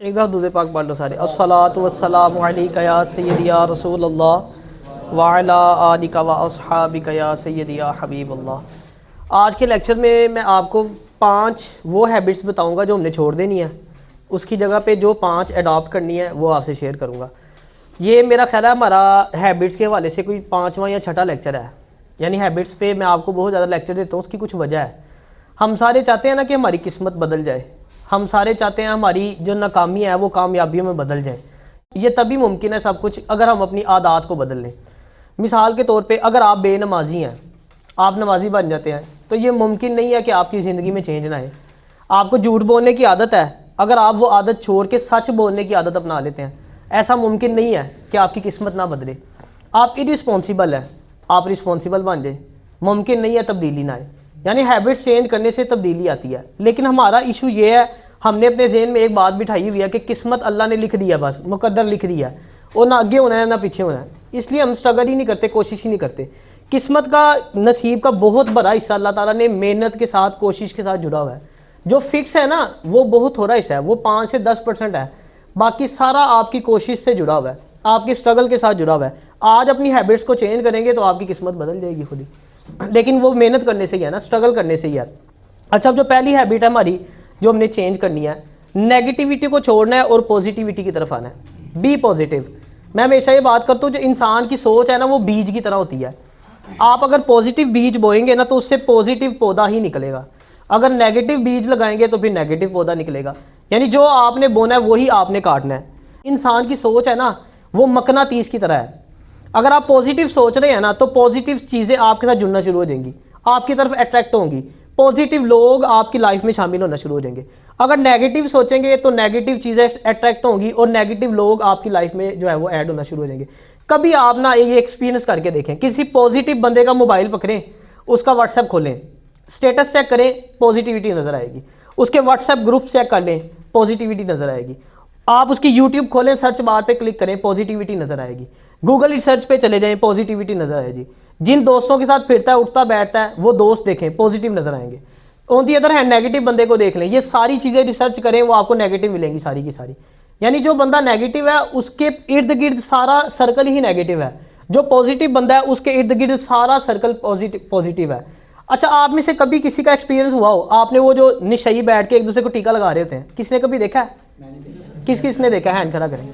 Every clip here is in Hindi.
एक दफ़ा दूध पाक पढ़ लो सारे। अस्सलातु वस्सलामु अलैका या सय्यदी या रसूलल्लाह व अला आलिका व अस्हाबिका या सय्यदी या हबीबल्लाह। आज के लेक्चर में मैं आपको 5 वो हैबिट्स बताऊंगा जो हमने छोड़ देनी है, उसकी जगह पे जो 5 अडॉप्ट करनी है वो आपसे शेयर करूंगा। ये मेरा ख्याल है हमारा हैबिट्स के हवाले से कोई 5वां या 6ठा लेक्चर है। यानी हैबिट्स पे मैं आपको बहुत ज़्यादा लेक्चर देता हूँ, उसकी कुछ वजह है। हम सारे चाहते हैं ना कि हमारी किस्मत बदल जाए, हम सारे चाहते हैं हमारी जो नाकामी है वो कामयाबियों में बदल जाए। ये तभी मुमकिन है सब कुछ अगर हम अपनी आदत को बदल लें। मिसाल के तौर पे अगर आप बेनमाजी हैं, आप नमाजी बन जाते हैं, तो ये मुमकिन नहीं है कि आपकी ज़िंदगी में चेंज ना आए। आपको झूठ बोलने की आदत है, अगर आप वो आदत छोड़ के सच बोलने की आदत अपना लेते हैं, ऐसा मुमकिन नहीं है कि आपकी किस्मत ना बदले। आप इरिस्पॉन्सिबल है, आप रिस्पॉन्सिबल बन जाए, मुमकिन नहीं है तब्दीली ना आए। यानी हैबिट्स चेंज करने से तब्दीली आती है। लेकिन हमारा इशू ये है, हमने अपने ज़हन में एक बात बिठाई हुई है कि किस्मत अल्लाह ने लिख दिया, बस मुकद्दर लिख दिया है, और ना आगे होना है ना पीछे होना है। इसलिए हम स्ट्रगल ही नहीं करते, कोशिश ही नहीं करते। किस्मत का, नसीब का बहुत बड़ा हिस्सा अल्लाह ताला ने मेहनत के साथ, कोशिश के साथ जुड़ा हुआ है। जो फिक्स है ना वो बहुत थोड़ा हिस्सा है, वो 5 से 10% है। बाकी सारा आपकी कोशिश से जुड़ा हुआ है, आपकी स्ट्रगल के साथ जुड़ा हुआ है। आज अपनी हैबिट्स को चेंज करेंगे तो आपकी किस्मत बदल जाएगी खुद ही। लेकिन वो मेहनत करने से ही है ना, स्ट्रगल करने से ही है। अच्छा, जो पहली हैबिट है हमारी जो हमने चेंज करनी है, नेगेटिविटी को छोड़ना है और पॉजिटिविटी की तरफ आना है। B positive. मैं हमेशा ये बात करता हूँ, जो इंसान की सोच है ना वो बीज की तरह होती है। आप अगर पॉजिटिव बीज बोएंगे ना तो उससे पॉजिटिव पौधा ही निकलेगा। अगर नेगेटिव बीज लगाएंगे तो फिर नेगेटिव पौधा निकलेगा। यानी जो आपने बोना है वही आपने काटना है। इंसान की सोच है ना वो मकनातीस की तरह है। अगर आप पॉजिटिव सोच रहे हैं ना तो पॉजिटिव चीज़ें आपके साथ जुड़ना शुरू हो जाएंगी, आपकी तरफ अट्रैक्ट होंगी, पॉजिटिव लोग आपकी लाइफ में शामिल होना शुरू हो जाएंगे। अगर नेगेटिव सोचेंगे तो नेगेटिव चीज़ें अट्रैक्ट होंगी और नेगेटिव लोग आपकी लाइफ में जो है वो ऐड होना शुरू हो जाएंगे। कभी आप ना ये एक्सपीरियंस करके देखें, किसी पॉजिटिव बंदे का मोबाइल पकड़ें, उसका व्हाट्सएप खोलें, स्टेटस चेक करें, पॉजिटिविटी नज़र आएगी। उसके व्हाट्सएप ग्रुप चेक कर लें, पॉजिटिविटी नज़र आएगी। आप उसकी यूट्यूब खोलें, सर्च बार पे क्लिक करें, पॉजिटिविटी नज़र आएगी। गूगल रिसर्च पे चले जाएं, पॉजिटिविटी नज़र आएगी। जिन दोस्तों के साथ फिरता है, उठता बैठता है, वो दोस्त देखें, पॉजिटिव नज़र आएंगे। On the other hand negative बंदे को देख लें, ये सारी चीज़ें रिसर्च करें, वो आपको नेगेटिव मिलेंगी सारी की सारी। यानी जो बंदा नेगेटिव है उसके इर्द गिर्द सारा सर्कल ही नेगेटिव है, जो पॉजिटिव बंदा है उसके इर्द गिर्द सारा सर्कल पॉजिटिव है। अच्छा, आप में से कभी किसी का एक्सपीरियंस हुआ हो, आपने वो जो निशाई बैठ के एक दूसरे को टीका लगा रहे होते हैं, किसने कभी देखा है? किसने देखा है? हैंड खड़ा करें।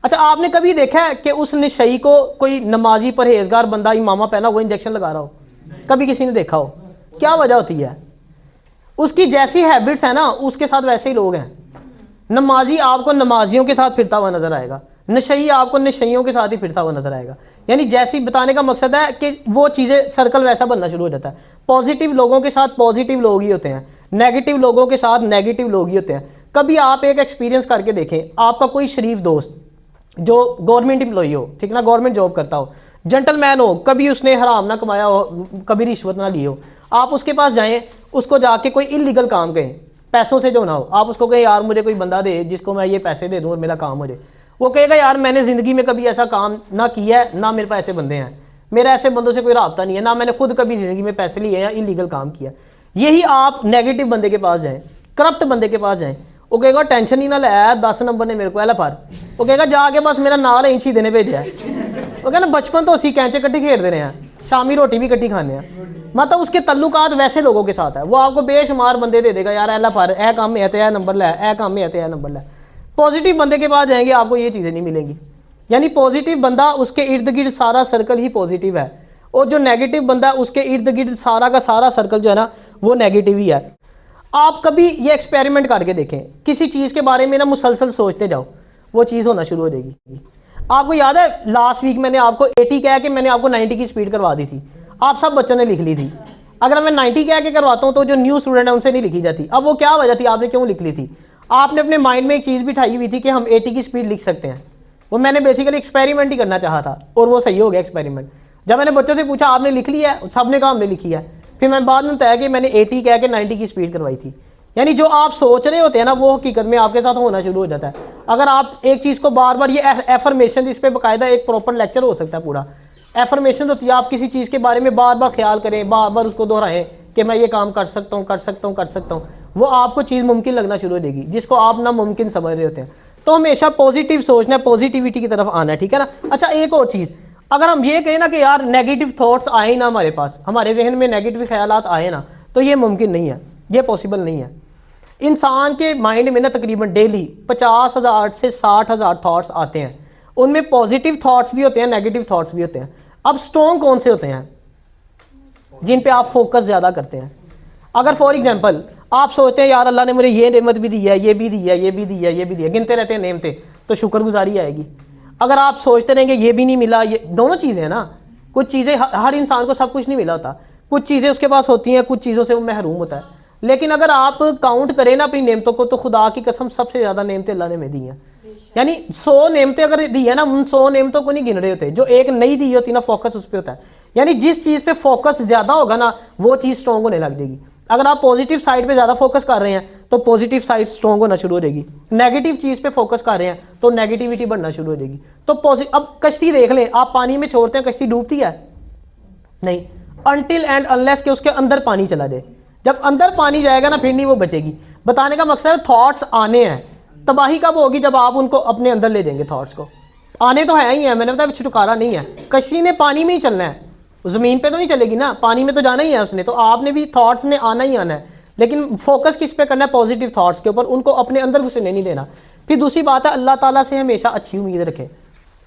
अच्छा, आपने कभी देखा है कि उस निशाई को कोई नमाजी परहेजगार बंदा इमामा पहना वो इंजेक्शन लगा रहा हो? कभी किसी ने देखा हो? क्या वजह होती है? उसकी जैसी हैबिट्स है ना उसके साथ वैसे ही लोग हैं। नमाजी आपको नमाजियों के साथ फिरता हुआ नजर आएगा, नशई आपको नशइयों के साथ ही फिरता हुआ नजर आएगा। यानी जैसी बताने का मकसद है कि वो चीज़ें सर्कल वैसा बनना शुरू हो जाता है। पॉजिटिव लोगों के साथ पॉजिटिव लोग ही होते हैं, नेगेटिव लोगों के साथ नेगेटिव लोग ही होते हैं। कभी आप एक एक्सपीरियंस करके देखें, आपका कोई शरीफ दोस्त जो गवर्नमेंट एम्प्लॉई हो, ठीक ना, गवर्नमेंट जॉब करता हो, जेंटलमैन हो, कभी उसने हराम ना कमाया हो, कभी रिश्वत ना ली हो, आप उसके पास जाएं, उसको जाके कोई इलीगल काम कहें, पैसों से जो ना हो, आप उसको कहें यार मुझे कोई बंदा दे जिसको मैं ये पैसे दे दूँ और मेरा काम हो जाए। वो कहेगा यार मैंने ज़िंदगी में कभी ऐसा काम ना किया है, ना मेरे पास ऐसे बंदे हैं, मेरा ऐसे बंदों से कोई राब्ता नहीं है, ना मैंने खुद कभी ज़िंदगी में पैसे लिए या इलीगल काम किया। यही आप नेगेटिव बंदे के पास जाएँ, करप्ट बंदे के पास जाएँ, वो कहेगा टेंशन ही ना लाया 10 नंबर ने मेरे को फार, वो कहेगा जाके बस मेरा नाल इंच ही देने भेजा है। वो कहना बचपन तो असी कैंचे कट्ठी खेलते रहे हैं, शामी रोटी भी कट्ठी खाने हैं। मतलब उसके तल्लुकात वैसे लोगों के साथ है, वो आपको बेशुमार बंदे दे देगा, यार ऐला फार ए काम में है तो यह नंबर ला, ए काम में है तो यह नंबर ला। पॉजिटिव बंदे के पास जाएंगे आपको ये चीज़ें नहीं मिलेंगी। यानी पॉजिटिव बंदा उसके इर्द गिर्द सारा सर्कल ही पॉजिटिव है, और जो नेगेटिव बंदा उसके इर्द गिर्द सारा का सारा सर्कल जो है ना वो नेगेटिव ही है। आप कभी ये एक्सपेरिमेंट करके देखें, किसी चीज़ के बारे में ना मुसलसल सोचते जाओ, वो चीज़ होना शुरू हो जाएगी। आपको याद है लास्ट वीक मैंने आपको 80 कह के मैंने आपको 90 की स्पीड करवा दी थी, आप सब बच्चों ने लिख ली थी। अगर मैं 90 कह के करवाता हूँ तो जो न्यू स्टूडेंट है उनसे नहीं लिखी जाती। अब वो क्या वजह थी, आपने क्यों लिख ली थी? आपने अपने माइंड में एक चीज़ बिठाई हुई थी कि हम 80 की स्पीड लिख सकते हैं। वो मैंने बेसिकली एक्सपेरिमेंट ही करना चाहा था और वो सही हो गया एक्सपेरिमेंट। जब मैंने बच्चों से पूछा आपने लिख लिया है, सब ने कहा हमने लिखी है। फिर मैं बाद में तय कि मैंने 80 कह के 90 की स्पीड करवाई थी। यानी जो आप सोच रहे होते हैं ना वो हकीकत में आपके साथ होना शुरू हो जाता है। अगर आप एक चीज़ को बार बार, ये एफर्मेशन, इस पर बाकायदा एक प्रॉपर लेक्चर हो सकता है पूरा। एफर्मेशन होती है, आप किसी चीज़ के बारे में बार बार ख्याल करें, बार बार उसको दोहराएं कि मैं ये काम कर सकता हूँ, कर सकता हूँ, कर सकता हूँ। वो आपको चीज़ मुमकिन लगना शुरू हो जाएगी जिसको आप नामुमकिन समझ रहे होते हैं। तो हमेशा पॉजिटिव सोचना है, पॉजिटिविटी की तरफ आना है, ठीक है ना। अच्छा एक और चीज़, अगर हम ये कहें ना कि यार नेगेटिव थॉट्स आए ना हमारे पास, हमारे जहन में नेगेटिव ख्यालात आए ना, तो ये मुमकिन नहीं है, ये पॉसिबल नहीं है। इंसान के माइंड में ना तकरीबन डेली 50,000 से 60,000 थॉट्स आते हैं, उनमें पॉजिटिव थॉट्स भी होते हैं, नेगेटिव थॉट्स भी होते हैं। अब स्ट्रॉन्ग कौन से होते हैं? जिन पे आप फोकस ज़्यादा करते हैं। अगर फॉर एग्जांपल आप सोचते हैं यार अल्लाह ने मुझे ये नेमत भी दी है, ये भी दी है, ये भी दी है, ये भी दी है, गिनते रहते हैं नेमतें, तो शुक्रगुजारी आएगी। अगर आप सोचते रहेंगे ये भी नहीं मिला, ये दोनों चीज़ें हैं ना, कुछ चीज़ें हर इंसान को सब कुछ नहीं मिला होता, कुछ चीज़ें उसके पास होती हैं, कुछ चीज़ों से वो महरूम होता है। लेकिन अगर आप काउंट करें ना अपनी नेमतों को, तो खुदा की कसम सबसे ज़्यादा नेमतें अल्लाह ने हमें दी हैं। यानी 100 नेमतें अगर दी है ना, उन 100 नेमतों को नहीं गिन रहे होते, जो एक नहीं दी होती ना, फोकस उस पर होता है। यानी जिस चीज़ पे फोकस ज़्यादा होगा ना, वो चीज़ स्ट्रॉन्ग होने लग जाएगी। अगर आप पॉजिटिव साइड पे ज़्यादा फोकस कर रहे हैं तो पॉजिटिव साइड स्ट्रॉन्ग होना शुरू हो जाएगी, नेगेटिव चीज़ पे फोकस कर रहे हैं तो नेगेटिविटी बढ़ना शुरू हो जाएगी। तो अब कश्ती देख लें, आप पानी में छोड़ते हैं, कश्ती डूबती है नहीं, अनटिल एंड अनलेस के उसके अंदर पानी चला जाए। जब अंदर पानी जाएगा ना, फिर नहीं वो बचेगी। बताने का मकसद है थॉट्स आने हैं, तबाही कब होगी? जब आप उनको अपने अंदर ले देंगे। थॉट्स को आने तो है ही है, मैंने बताया छुटकारा नहीं है। कश्ती ने पानी में ही चलना है, ज़मीन पे तो नहीं चलेगी ना, पानी में तो जाना ही है उसने। तो आपने भी थॉट्स ने आना ही आना है, लेकिन फोकस किस पे करना है? पॉजिटिव थॉट्स के ऊपर, उनको अपने अंदर घुसने नहीं देना। फिर दूसरी बात है, अल्लाह ताला से हमेशा अच्छी उम्मीद रखें।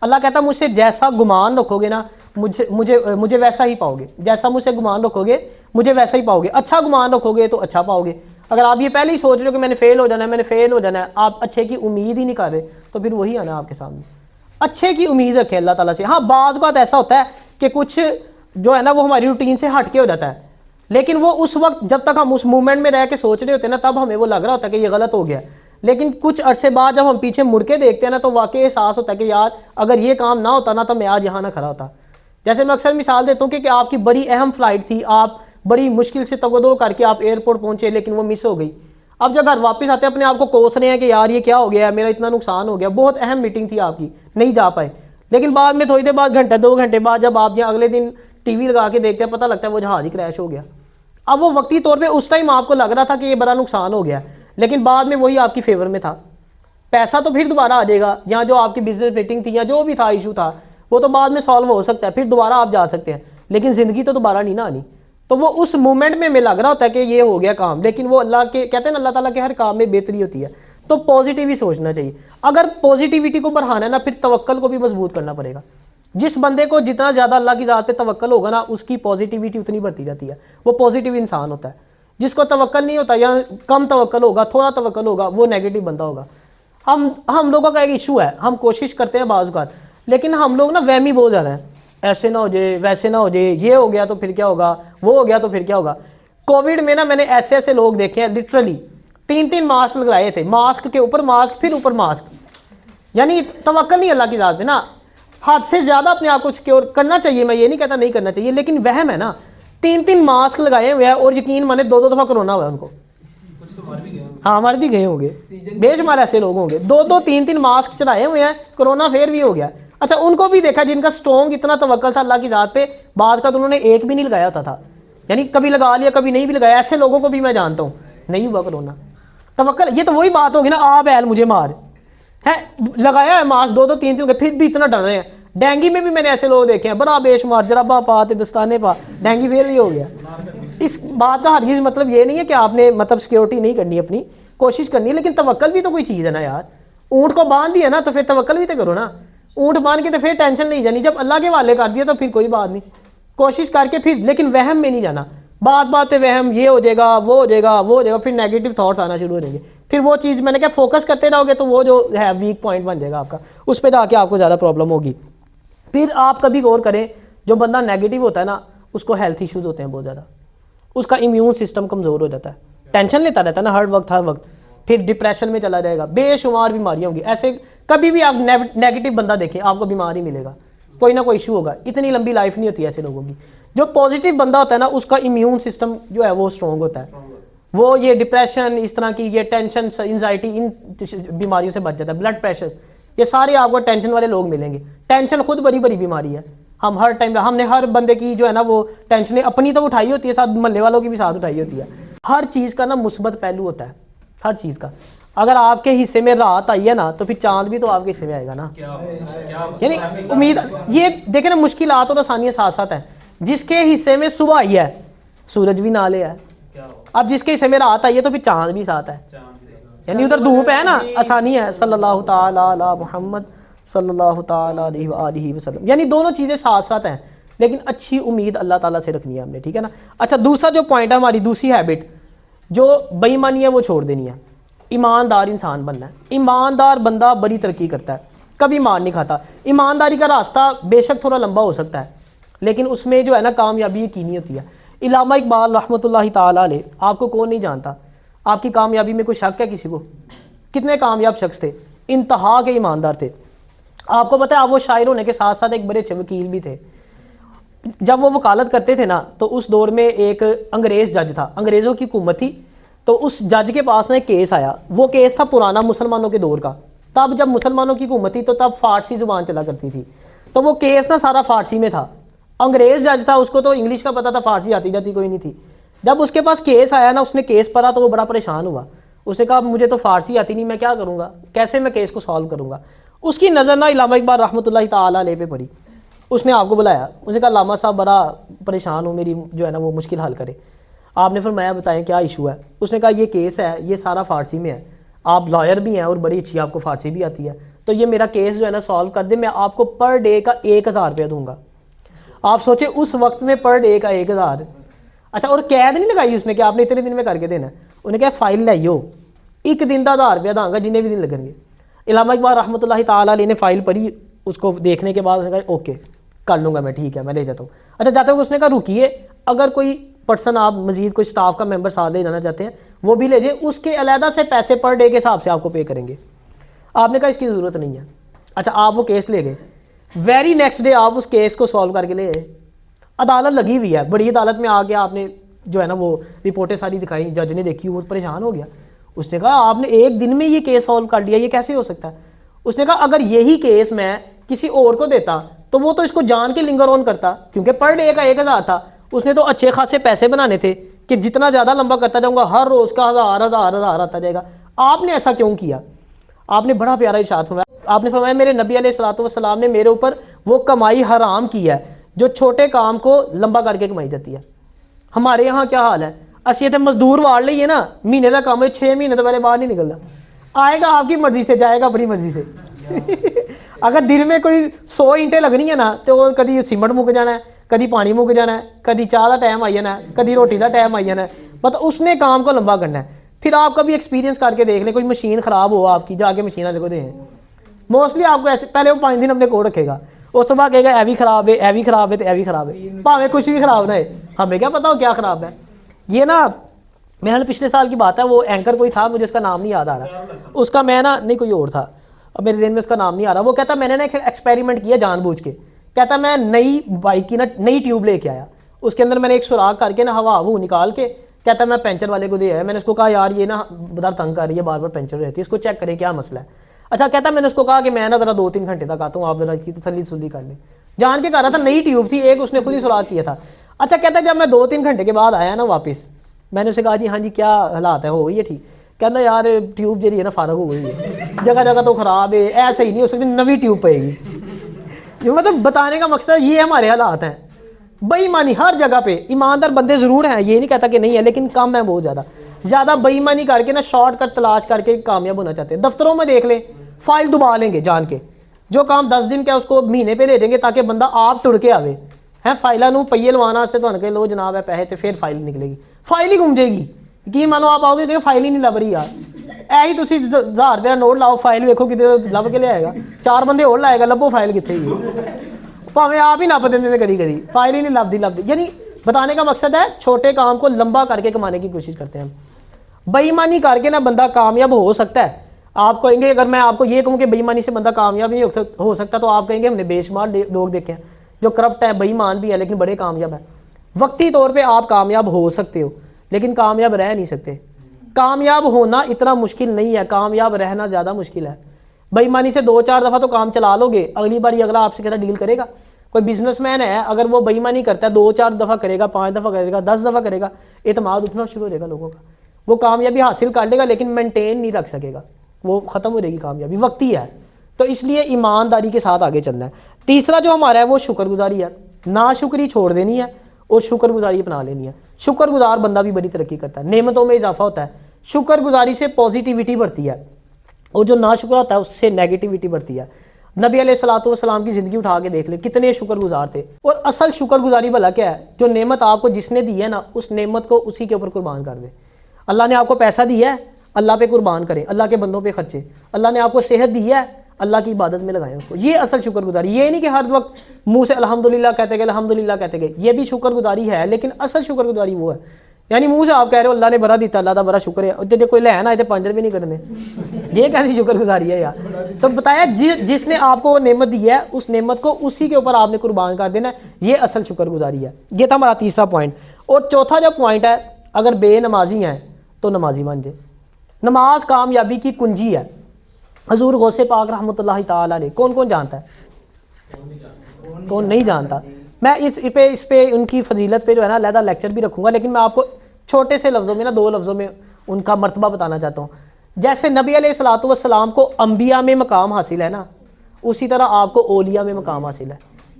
अल्लाह कहता है मुझसे जैसा गुमान रखोगे ना, मुझे मुझे मुझे वैसा ही पाओगे। जैसा मुझसे गुमान रखोगे मुझे वैसा ही पाओगे। अच्छा गुमान रखोगे तो अच्छा पाओगे। अगर आप ये पहले ही सोच रहे हो कि मैंने फेल हो जाना है, मैंने फेल हो जाना है, आप अच्छे की उम्मीद ही नहीं कर रहे, तो फिर वही आना आपके सामने। अच्छे की उम्मीद रखें अल्लाह ताला से। हाँ, बाज़ बात ऐसा होता है कि कुछ जो है ना वो हमारी रूटीन से हट के हो जाता है, लेकिन वो उस वक्त जब तक हम उस मूवमेंट में रह के सोच रहे होते हैं ना, तब हमें वो लग रहा होता है कि ये गलत हो गया। लेकिन कुछ अरसे बाद जब हम पीछे मुड़ के देखते हैं ना, तो वाकई एहसास होता है कि यार अगर ये काम ना होता ना, तो मैं आज यहाँ ना खड़ा होता। जैसे मैं अक्सर मिसाल देता हूँ कि आपकी बड़ी अहम फ्लाइट थी, आप बड़ी मुश्किल से तवज्जो करके आप एयरपोर्ट पहुंचे, लेकिन वो मिस हो गई। अब जब घर वापस आते अपने आप को कोस रहे हैं कि यार ये क्या हो गया, मेरा इतना नुकसान हो गया, बहुत अहम मीटिंग थी आपकी, नहीं जा पाए। लेकिन बाद में थोड़ी देर बाद, घंटे 2 घंटे बाद, जब आप यहाँ अगले दिन टीवी लगा के देखते हैं, पता लगता है वो जहाज ही क्रैश हो गया। अब वो वक्ती तौर पे उस टाइम आपको लग रहा था कि ये बड़ा नुकसान हो गया, लेकिन बाद में वही आपकी फेवर में था। पैसा तो फिर दोबारा आ जाएगा, या जो आपकी बिजनेस मीटिंग थी या जो भी था इशू था, वो तो बाद में सॉल्व हो सकता है, फिर दोबारा आप जा सकते हैं, लेकिन ज़िंदगी तो दोबारा नहीं ना आनी। तो वो उस मोमेंट में हमें लग रहा होता है कि ये हो गया काम, लेकिन वो अल्लाह के कहते हैं ना, अल्लाह ताला के हर काम में बेहतरी होती है। तो पॉजिटिव ही सोचना चाहिए। अगर पॉजिटिविटी को बढ़ाना है ना, फिर तवक्कल को भी मजबूत करना पड़ेगा। जिस बंदे को जितना ज़्यादा अल्लाह की ज़ात पे तवक्कल होगा ना, उसकी पॉजिटिविटी उतनी बढ़ती जाती है, वो पॉजिटिव इंसान होता है। जिसको तवक्कल नहीं होता या कम तवक्कल होगा, थोड़ा तवक्कल होगा, वो नेगेटिव बंदा होगा। हम लोगों का एक इशू है, हम कोशिश करते हैं बाज़ औक़ात, लेकिन हम लोग ना वहमी बहुत ज़्यादा है। ऐसे ना हो जाए, वैसे ना हो जाए, ये हो गया तो फिर क्या होगा, वो हो गया तो फिर क्या होगा। कोविड में ना मैंने ऐसे ऐसे लोग देखे हैं, लिटरली 3-3 मास्क लगाए थे, मास्क के ऊपर मास्क, फिर ऊपर मास्क। यानी तवक्कल नहीं अल्लाह की ज़ात पे ना, हद से ज़्यादा अपने आप को सिक्योर करना चाहिए। मैं ये नहीं कहता नहीं करना चाहिए, लेकिन वहम है ना, 3-3 मास्क लगाए हुए हैं, और यकीन माने 2-2 दफ़ा कोरोना हुआ है उनको। हाँ, मर भी गए होंगे, बेशुमार ऐसे लोग होंगे। 2-2, 3-3 मास्क चढ़ाए हुए हैं, कोरोना फिर भी हो गया। अच्छा, उनको भी देखा जिनका स्ट्रॉन्ग इतना तवक्कल था अल्लाह की ज़ात पे, बाद का तो उन्होंने एक भी नहीं लगाया होता था, यानी कभी लगा लिया कभी नहीं भी लगाया। ऐसे लोगों को भी मैं जानता हूँ, नहीं हुआ कोरोना। तवक्कल, ये तो वही बात होगी ना, आ बैल मुझे मार है, लगाया है मास्क 2-2, 3-3, फिर भी इतना डर रहे हैं। डेंगू में भी मैंने ऐसे लोग देखे हैं, बड़ा बेशुमार, जराबा पा दस्ताने पा, डेंगू फिर भी हो गया। इस बात का हरगिज़ मतलब ये नहीं है कि आपने मतलब सिक्योरिटी नहीं करनी, अपनी कोशिश करनी है, लेकिन तवक्कल भी तो कोई चीज़ है ना यार। ऊँट को बांध दिया ना, तो फिर तवक्कल भी तो करो ना। ऊँट बांध के तो फिर टेंशन नहीं जानी, जब अल्लाह के हवाले कर दिया तो फिर कोई बात नहीं, कोशिश करके फिर, लेकिन वहम में नहीं जाना। बात बात पे वहम, ये हो जाएगा, वो हो जाएगा, वो हो जाएगा, फिर नेगेटिव थॉट्स आना शुरू हो जाएंगे। फिर वो चीज़, मैंने क्या, फोकस करते रहोगे तो वो जो है वीक पॉइंट बन जाएगा आपका, उस पर जाके आपको ज़्यादा प्रॉब्लम होगी। फिर आप कभी गौर करें, जो बंदा नेगेटिव होता है ना, उसको हेल्थ इश्यूज़ होते हैं बहुत ज़्यादा, उसका इम्यून सिस्टम कमज़ोर हो जाता है, टेंशन लेता रहता है ना हर वक्त, फिर डिप्रेशन में चला जाएगा, बेशुमार बीमारियाँ होंगी। ऐसे कभी भी आप नेगेटिव बंदा देखें, आपको बीमार ही मिलेगा, कोई ना कोई इशू होगा। इतनी लंबी लाइफ नहीं होती ऐसे लोगों की। जो पॉजिटिव बंदा होता है ना, उसका इम्यून सिस्टम जो है वो स्ट्रॉन्ग होता है, वो ये डिप्रेशन, इस तरह की ये टेंशन, एंजाइटी, इन बीमारियों से बच जाता है। ब्लड प्रेशर, ये सारे आपको टेंशन वाले लोग मिलेंगे। टेंशन खुद बड़ी बड़ी बीमारी है। हम हर टाइम, हमने हर बंदे की जो है ना वो टेंशन अपनी तो उठाई होती है, साथ मोहल्ले वालों की भी साथ उठाई होती है। हर चीज़ का ना मुस्बत पहलू होता है, हर चीज़ का। अगर आपके हिस्से में रात आई है ना तो फिर चांद भी तो आपके हिस्से में आएगा ना। यानी उम्मीद, ये देखें ना, मुश्किलात और आसानियाँ साथ साथ हैं। जिसके हिस्से में सुबह आई है सूरज भी नाले है, अब जिसके हिस्से में रात आई है तो फिर चांद भी साथ है, यानी उधर धूप है ना, आसानी है। सल्लल्लाहु ताला अला मुहम्मद सल्लल्लाहु ताला अलैहि वसल्लम, यानी दोनों चीज़ें साथ साथ हैं, लेकिन अच्छी उम्मीद अल्लाह ताला से रखनी है हमने, ठीक है ना। अच्छा, दूसरा जो पॉइंट है, हमारी दूसरी हैबिट जो बेईमानी है वो छोड़ देनी है। ईमानदार इंसान बनना है। ईमानदार बंदा बड़ी तरक्की करता है, कभी मार नहीं खाता। ईमानदारी का रास्ता बेशक थोड़ा लंबा हो सकता है, लेकिन उसमें जो है ना कामयाबी यकीनी होती है। इल्लामा इकबाल रहमतुल्लाहि ताला अलैह, आपको कौन नहीं जानता, आपकी कामयाबी में कोई शक है किसी को? कितने कामयाब शख्स थे, इंतहा के ईमानदार थे। आपको पता है, आप वो शायर होने के साथ साथ एक बड़े अच्छे वकील भी थे। जब वो वकालत करते थे ना तो उस दौर में एक अंग्रेज़ जज था, अंग्रेज़ों की हुकूमत थी, तो उस जज के पास ना एक केस आया। वो केस था पुराना मुसलमानों के दौर का, तब जब मुसलमानों की हुकूमत थी तो तब फ़ारसी ज़ुबान चला करती थी, तो वो केस ना सारा फ़ारसी में था। अंग्रेज़ जज था, उसको तो इंग्लिश का पता था, फ़ारसी आती जाती कोई नहीं थी। जब उसके पास केस आया ना, उसने केस पढ़ा तो वो बड़ा परेशान हुआ। उसने कहा मुझे तो फ़ारसी आती नहीं, मैं क्या करूँगा, कैसे मैं केस को सॉल्व करूँगा। उसकी नज़र ना इल्लामा इकबाल रहमतुल्लाहि ताला अलैह पे पड़ी। उसने आपको बुलाया, उसने कहा लामा साहब बड़ा परेशान हूँ, मेरी जो है ना वो मुश्किल हल करे। आपने फरमाया बताएं क्या इशू है। उसने कहा ये केस है, ये सारा फ़ारसी में है, आप लॉयर भी हैं और बड़ी अच्छी आपको फ़ारसी भी आती है, तो ये मेरा केस जो है ना सॉल्व कर दे, मैं आपको पर डे का 1000 रुपया दूंगा। आप सोचे उस वक्त में पर डे का 1000। अच्छा, और कैद नहीं लगाई उसने कि आपने इतने दिन में करके देना। उन्हें क्या फाइल लाइयो, एक दिन का 1000 रुपया दूंगा जिन्हें भी दिन लगेंगे। इल्लामा इकबाल रहमतुल्लाहि ताला अलैह ने फाइल पढ़ी, उसको देखने के बाद उसने कहा ओके कर लूँगा मैं, ठीक है मैं ले जाता हूँ। अच्छा, जाते हुए उसने कहा रुकिए, अगर कोई पर्सन आप मजीद कोई स्टाफ का मेंबर साथ ले जाना चाहते हैं वो भी ले जाए, उसके अलहदा से पैसे पर डे के हिसाब से आपको पे करेंगे। आपने कहा इसकी ज़रूरत नहीं है। अच्छा, आप वो केस ले गए, वेरी नेक्स्ट डे आप उस केस को सॉल्व करके ले आए। अदालत लगी हुई है, बड़ी अदालत में आके आपने जो है ना वो रिपोर्टें सारी दिखाई, जज ने देखी, वो परेशान हो गया। उसने कहा आपने एक दिन में ये केस सॉल्व कर लिया, ये कैसे हो सकता है। उसने कहा अगर यही केस मैं किसी और को देता तो वो तो इसको जान के लिंगर ऑन करता, क्योंकि पर डे का 1000 था। उसने तो अच्छे खासे पैसे बनाने थे कि जितना ज़्यादा लंबा करता जाऊँगा हर रोज़ का हज़ार आता जाएगा। आपने ऐसा क्यों किया? आपने बड़ा प्यारा इरशाद फरमाया, आपने फरमाया मेरे नबी अलैहिस्सलातु वस्सलाम ने मेरे ऊपर वो कमाई हराम की है जो छोटे काम को लंबा करके कमाई जाती है। हमारे यहाँ क्या हाल है, असि इतने मजदूर वाड़ लीए ना, महीने का काम है 6 महीने तो पहले बाहर नहीं निकलना, आएगा आपकी मर्जी से जाएगा अपनी मर्जी से। अगर दिन में कोई 100 ईंटें लगनी है ना तो वो कभी सीमेंट मुक जाना है, कभी पानी मुक जाना है, कभी चाह का टाइम आई जाना है, कभी रोटी का टाइम आई जाना है, मतलब उसने काम को लंबा करना है। फिर आप कभी एक्सपीरियंस करके देख लें, कोई मशीन खराब हो आपकी, जाके मशीन वाले को दें, मोस्टली आपको ऐसे पहले वो 5 दिन अपने कोड रखेगा, उस बाद कहेगा ए भी खराब है, ए भी खराब है, तो ए भी खराब है, भावें कुछ भी खराब ना है, हमें क्या पता हो क्या खराब है। ये ना मेरे पिछले साल की बात है, वो एंकर कोई था, मुझे उसका नाम नहीं याद आ रहा, उसका मैं ना नहीं कोई और था, अब मेरे दिन में उसका नाम नहीं आ रहा। वो कहता मैंने ना एक एक्सपेरिमेंट किया जानबूझ के, कहता मैं नई बाइक की ना नई ट्यूब लेके आया, उसके अंदर मैंने एक सुराख करके ना हवा निकाल के, कहता मैं पेंचर वाले को दे आया। मैंने उसको कहा यार ये ना बड़ा तंग कर रही है, बार बार पेंचर रहती है, इसको चेक करें क्या मसला है। अच्छा, कहता मैंने उसको कहा कि मैं ना ज़रा 2-3 घंटे तक आता हूँ, आप ज़रा इसकी तसल्ली कर लें। जान के कह रहा था, नई ट्यूब थी एक, उसने खुद ही सुराख किया था। अच्छा, कहता जब मैं 2-3 घंटे के बाद आया ना वापस, मैंने उसे कहा जी हाँ जी क्या हालात है, हो गई है ठीक। कहता यार ट्यूब जी है ना फारग हो गई है, जगह जगह तो ख़राब है, ऐसा ही नहीं हो सकती, नवी ट्यूब पाएगी। ये मतलब बताने का मकसद ये हमारे हालात हैं। बेईमानी हर जगह पे, ईमानदार बंदे ज़रूर हैं, ये नहीं कहता कि नहीं है, लेकिन कम है बहुत ज़्यादा बेईमानी करके ना शॉर्टकट तलाश करके कामयाब होना चाहते हैं। दफ्तरों में देख लें, फाइल दुबा लेंगे जान के, जो काम 10 दिन का उसको महीने पे दे देंगे ताकि बंदा आप तुड़ के आवे है। फाइलों नू पहिए लवाना से तो लो जनाब है पैसे, तो फिर फाइल निकलेगी, फाइल ही घूम जाएगी। की मानो आप आओगे तो फाइल ही नहीं लभ रही यार, ऐ तुम 1000 रुपया नोट लाओ, फाइल वेखो कि लभ के लियाएगा, 4 बंदे और लाएगा, लभो फाइल कितने भावें आप ही नप देंगे कभी कभी, फाइल ही नहीं लभदी। यानी बताने का मकसद है छोटे काम को लंबा करके कमाने की कोशिश करते हैं। बेईमानी करके ना बंदा कामयाब हो सकता है। आप कहेंगे, अगर मैं आपको ये कहूँ कि बेईमानी से बंदा कामयाब नहीं हो सकता, तो आप कहेंगे हमने बेशुमार लोग देखे हैं जो करप्ट है, बेईमान भी है, लेकिन बड़े कामयाब है। वक्ती तौर पे आप कामयाब हो सकते हो, लेकिन कामयाब रह नहीं सकते। कामयाब होना इतना मुश्किल नहीं है, कामयाब रहना ज़्यादा मुश्किल है। बेईमानी से 2-4 दफ़ा तो काम चला लोगे, अगली बार ये अगला आपसे कहता डील करेगा। कोई बिजनेसमैन है, अगर वो बेईमानी करता है 2-4 दफ़ा करेगा, 5 दफ़ा करेगा, 10 दफ़ा करेगा, एतमाद उठना शुरू हो जाएगा लोगों का। वो कामयाबी हासिल कर लेगा लेकिन मेंटेन नहीं रख सकेगा, वो ख़त्म हो जाएगी कामयाबी, वक्ती है। तो इसलिए ईमानदारी के साथ आगे चलना है। तीसरा जो हमारा है वो शुक्रगुजारी है, नाशुक्री छोड़ देनी है और शुक्रगुजारी अपना लेनी है। शुक्रगुजार बंदा भी बड़ी तरक्की करता है, नेमतों में इजाफा होता है। शुक्रगुजारी से पॉजिटिविटी बढ़ती है और जो नाशुक्र होता है उससे नेगेटिविटी बढ़ती है। नबी अलैहिस्सलाम की ज़िंदगी उठा के देख ले, कितने शुक्रगुजार थे। और असल शुक्रगुजारी भला क्या है? जो नेमत आपको जिसने दी है ना, उस नेमत को उसी के ऊपर कुर्बान कर दे। अल्लाह ने आपको पैसा दिया है, अल्लाह पे कुर्बान करें, अल्लाह के बंदों पे खर्चे। अल्लाह ने आपको सेहत दी है, अल्लाह की इबादत में लगाएं उसको। ये असल शुक्रगुजारी। ये नहीं कि हर वक्त मुंह से अल्हम्दुलिल्लाह कहते गए, अल्हम्दुलिल्लाह कहते गए, ये भी शुक्रगुजारी है, लेकिन असल शुक्रगुजारी वो है। यानी मुंह से आप कह रहे हो अल्लाह ने बड़ा दिता, अल्लाह का बड़ा शुक्र है, तेरे कोई लैन आए थे 5 रुपये नहीं करने, ये कैसी शुक्रगुजारी है यार। तो बताया जिसने आपको नेमत दी है उस नेमत को उसी के ऊपर आपने कुर्बान कर देना, ये असल शुक्रगुजारी है। ये था हमारा तीसरा पॉइंट। और चौथा जो पॉइंट है, अगर बेनमाजी हैं तो नमाजी बन जाए। नमाज कामयाबी की कुंजी है। हजूर गौसे पाक रहमतुल्लाहि ताला अलैह, कौन कौन जानता है? कौन नहीं जानता? मैं इस पे उनकी फजीलत पे जो है ना अलहदा लेक्चर भी रखूँगा, लेकिन मैं आपको छोटे से लफ्ज़ों में ना 2 लफ्ज़ों में उनका मर्तबा बताना चाहता हूँ। जैसे नबी अलैहिस्सलातु वस्सलाम को अंबिया में मकाम हासिल है ना, उसी तरह आपको ओलिया में मकाम हासिल है।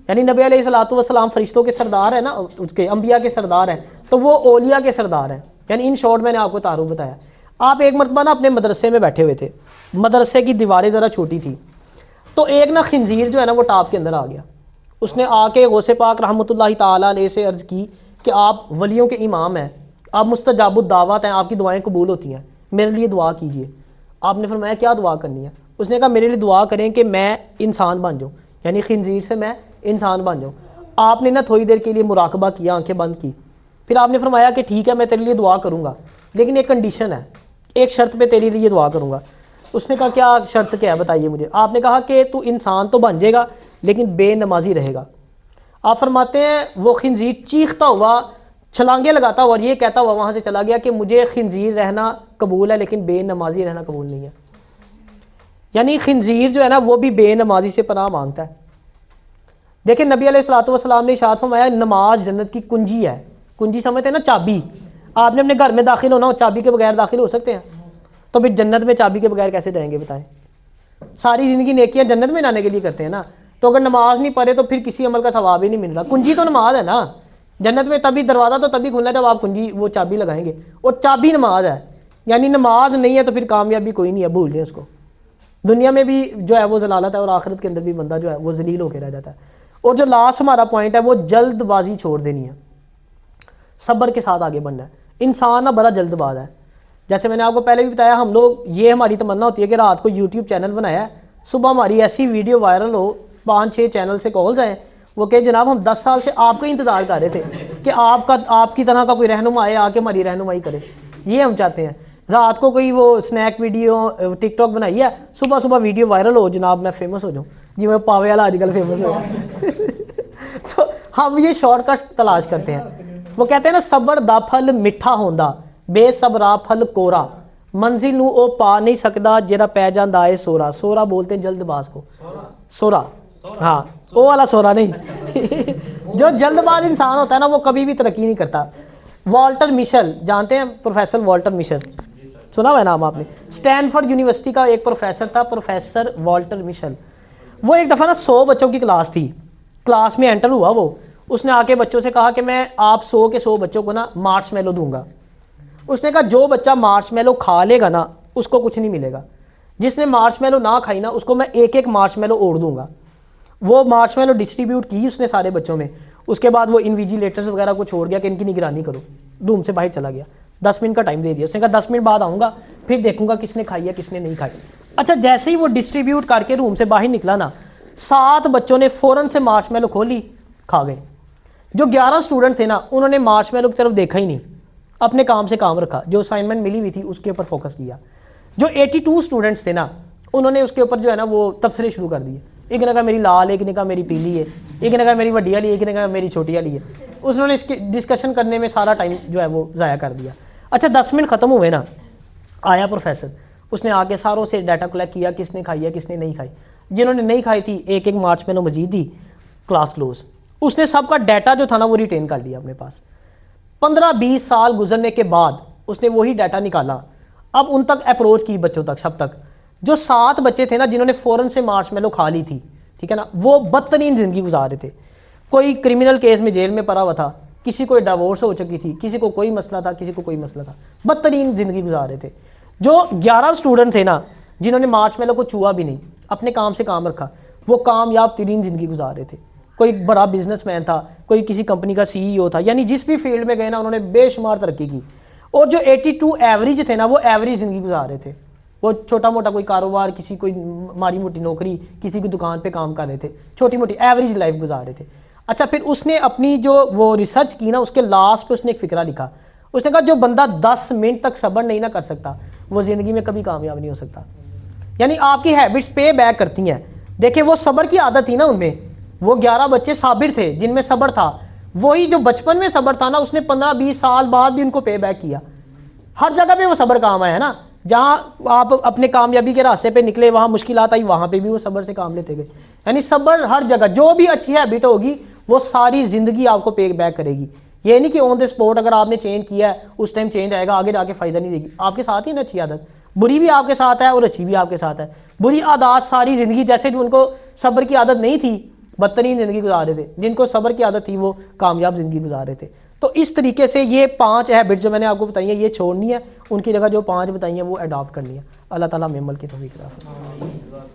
यानी नबी अलैहिस्सलातु वस्सलाम फरिश्तों के सरदार है ना, उसके अंबिया के सरदार हैं, तो वो ओलिया के सरदार हैं। यानी इन शॉर्ट मैंने आपको तारुफ बताया। आप एक मरतबा ना अपने मदरसे में बैठे हुए थे, मदरसे की दीवारें ज़रा छोटी थी, तो एक ना खिंजीर जो है ना वो टाप के अंदर आ गया। उसने आके गौसे पाक रहमतुल्लाहि ताला अलैह से अर्ज़ की कि आप वलियों के इमाम हैं, आप मुस्तजाबुद दावत हैं, आपकी दुआएं कबूल होती हैं, मेरे लिए दुआ कीजिए। आपने फरमाया क्या दुआ करनी है? उसने कहा मेरे लिए दुआ करें कि मैं इंसान बन जाऊँ, यानी खिंजीर से मैं इंसान बन जाऊँ। आपने ना थोड़ी देर के लिए मुराकबा किया, आंखें बंद की, फिर आपने फरमाया कि ठीक है मैं तेरे लिए दुआ करूँगा, लेकिन एक कंडीशन है, एक शर्त पे तेरे लिए दुआ करूँगा। उसने कहा क्या शर्त क्या है बताइए मुझे। आपने कहा कि तू इंसान तो बन जाएगा लेकिन बेनमाजी रहेगा। आप फरमाते हैं वो खिंजीर चीखता हुआ, छलांगे लगाता हुआ और ये कहता हुआ वहाँ से चला गया कि मुझे खिंजीर रहना कबूल है लेकिन बेनमाजी रहना कबूल नहीं है। यानी खिंजीर जो है ना वो भी बेनमाजी से पनाह मांगता है। देखिए नबी अलैहिस्सलातु वस्सलाम ने इरशाद फरमाया नमाज जन्नत की कुंजी है। कुंजी समझते हैं ना, चाबी। आपने अपने घर में दाखिल होना हो, चाबी के बगैर दाखिल हो सकते हैं? तो फिर जन्नत में चाबी के बगैर कैसे जाएंगे बताएं? सारी ज़िंदगी नेकियां जन्नत में जाने के लिए करते हैं ना, तो अगर नमाज नहीं पढ़े तो फिर किसी अमल का सवाब ही नहीं मिल रहा। कुंजी तो नमाज है ना, जन्नत में तभी दरवाज़ा तो तभी खुलना है जब आप कुंजी वो चाबी लगाएंगे, और चाबी नमाज है। यानी नमाज नहीं है तो फिर कामयाबी कोई नहीं है, भूल जाए उसको। दुनिया में भी जो है वो जलालत है और आखिरत के अंदर भी बंदा जो है वो जलील होकर रह जाता है। और जो लास्ट हमारा पॉइंट है वो जल्दबाजी छोड़ देनी है, सब्र के साथ आगे बढ़ना है। इंसान ना बड़ा जल्दबाज है। जैसे मैंने आपको पहले भी बताया, हम लोग ये हमारी तमन्ना होती है कि रात को यूट्यूब चैनल बनाया है, सुबह हमारी ऐसी वीडियो वायरल हो, 5-6 चैनल से कॉल्स आए, वो कहे जनाब हम 10 साल से आपका इंतज़ार कर रहे थे कि आपकी तरह का कोई रहनुमा आए आके हमारी रहनुमाई करे। ये हम चाहते हैं। रात को कोई वो स्नैक वीडियो टिकटॉक बनाई है, सुबह सुबह वीडियो वायरल हो, जनाब मैं फेमस हो जाऊँ, जी मैं पावे वाला आजकल फेमस हो तो हम ये शॉर्टकट्स तलाश करते हैं। वो कहते हैं ना सबर दा फल मिठा होंदा, बेसबरा फल कोरा, मंजिल नू ओ पा नहीं सकता जेरा पै जांदा है सोरा। सोरा बोलते हैं जल्दबाज को, सोरा, हाँ वो वाला सोरा नहीं जो जल्दबाज इंसान होता है ना वो कभी भी तरक्की नहीं करता। वॉल्टर मिशेल जानते हैं? प्रोफेसर वॉल्टर मिशेल, सुना हुआ है नाम आपने? स्टैनफोर्ड यूनिवर्सिटी का एक प्रोफेसर था, प्रोफेसर वॉल्टर मिशेल। वो एक दफ़ा ना 100 बच्चों की क्लास थी, क्लास में एंटर हुआ वो, उसने आके बच्चों से कहा कि मैं आप 100 के 100 बच्चों को ना मार्शमेलो दूंगा। उसने कहा जो बच्चा मार्शमेलो खा लेगा ना उसको कुछ नहीं मिलेगा, जिसने मार्शमेलो ना खाई ना उसको मैं एक एक मार्शमेलो ओढ़ दूंगा। वो मार्शमेलो डिस्ट्रीब्यूट की उसने सारे बच्चों में। उसके बाद वो इन्विजिलेटर्स वगैरह को छोड़ गया कि इनकी निगरानी करो, रूम से बाहर चला गया। 10 मिनट का टाइम दे दिया, उसने कहा 10 मिनट बाद आऊँगा फिर देखूंगा किसने खाई है किसने नहीं खाई। अच्छा जैसे ही वो डिस्ट्रीब्यूट करके रूम से बाहर निकला ना, 7 बच्चों ने फ़ौरन से मार्शमेलो खोली, खा गए। जो 11 स्टूडेंट थे ना उन्होंने मार्शमेलो की तरफ देखा ही नहीं, अपने काम से काम रखा, जो असाइनमेंट मिली हुई थी उसके ऊपर फोकस किया। जो 82 स्टूडेंट्स थे ना उन्होंने उसके ऊपर जो है ना वो तबसरे शुरू कर दिए। एक ने कहा मेरी लाल, एक ने कहा मेरी पीली है, एक ने कहा मेरी वड्डी वाली, एक ने कहा मेरी छोटी वाली है। उसने इसके डिस्कशन करने में सारा टाइम जो है वो ज़ाया कर दिया। अच्छा 10 मिनट ख़त्म हुए ना, आया प्रोफेसर, उसने आके सारों से डाटा कलेक्ट किया किसने खाई है किसने नहीं खाई। जिन्होंने नहीं खाई थी एक एक मार्शमेलो मजीद दी, क्लास क्लोज। उसने सबका डाटा जो था ना वो रिटेन कर लिया अपने पास। 15-20 साल गुजरने के बाद उसने वही डाटा निकाला, अब उन तक अप्रोच की, बच्चों तक, सब तक। जो 7 बच्चे थे ना जिन्होंने फ़ौरन से मार्शमेलो खा ली थी, ठीक है ना, वो बदतरीन ज़िंदगी गुजार रहे थे। कोई क्रिमिनल केस में जेल में पड़ा हुआ था, किसी को डिवोर्स हो चुकी थी, किसी को कोई मसला था, किसी को कोई मसला था, बदतरीन ज़िंदगी गुजार रहे थे। जो 11 स्टूडेंट थे ना जिन्होंने मार्शमेलो को छुआ भी नहीं, अपने काम से काम रखा, वो कामयाब तरीन ज़िंदगी गुजार रहे थे। कोई बड़ा बिजनेसमैन था, कोई किसी कंपनी का CEO था, यानी जिस भी फील्ड में गए ना उन्होंने बेशुमार तरक्की की। और जो 82 एवरेज थे ना वो एवरेज ज़िंदगी गुजार रहे थे। वो छोटा मोटा कोई कारोबार, किसी कोई माड़ी मोटी नौकरी, किसी की दुकान पे काम कर रहे थे, छोटी मोटी एवरेज लाइफ गुजार रहे थे। अच्छा, फिर उसने अपनी जो वो रिसर्च की ना, उसके लास्ट पे उसने एक फ़िक्रा लिखा। उसने कहा जो बंदा 10 मिनट तक सब्र नहीं ना कर सकता वो ज़िंदगी में कभी कामयाब नहीं हो सकता। यानी आपकी हैबिट्स पे बैक करती हैं। देखिए वो सब्र की आदत थी ना उनमें, वो 11 बच्चे साबिर थे जिनमें सब्र था। वही जो बचपन में सब्र था ना उसने 15-20 साल बाद भी उनको पे बैक किया। हर जगह पे वो सब्र काम आया ना, जहाँ आप अपने कामयाबी के रास्ते पे निकले वहाँ मुश्किलात आई, वहाँ पे भी वो सब्र से काम लेते गए। यानी सब्र हर जगह, जो भी अच्छी हैबिट होगी वो सारी ज़िंदगी आपको पे बैक करेगी। ये नहीं कि ऑन द स्पॉट अगर आपने चेंज किया है उस टाइम चेंज आएगा, आगे जाके फ़ायदा नहीं देगी। आपके साथ ही ना अच्छी आदत, बुरी भी आपके साथ है और अच्छी भी आपके साथ है। बुरी आदत सारी ज़िंदगी, जैसे जो उनको सब्र की आदत नहीं थी बदतरीन ज़िंदगी गुजार रहे थे, जिनको सब्र की आदत थी वो कामयाब ज़िंदगी गुजार रहे थे। तो इस तरीके से ये 5 हैबिट जो मैंने आपको बताई है ये छोड़नी है, उनकी जगह जो 5 बताई हैं वो अडॉप्ट करनी है। अल्लाह ताला हमें अमल की तौफीक अता फरमाए।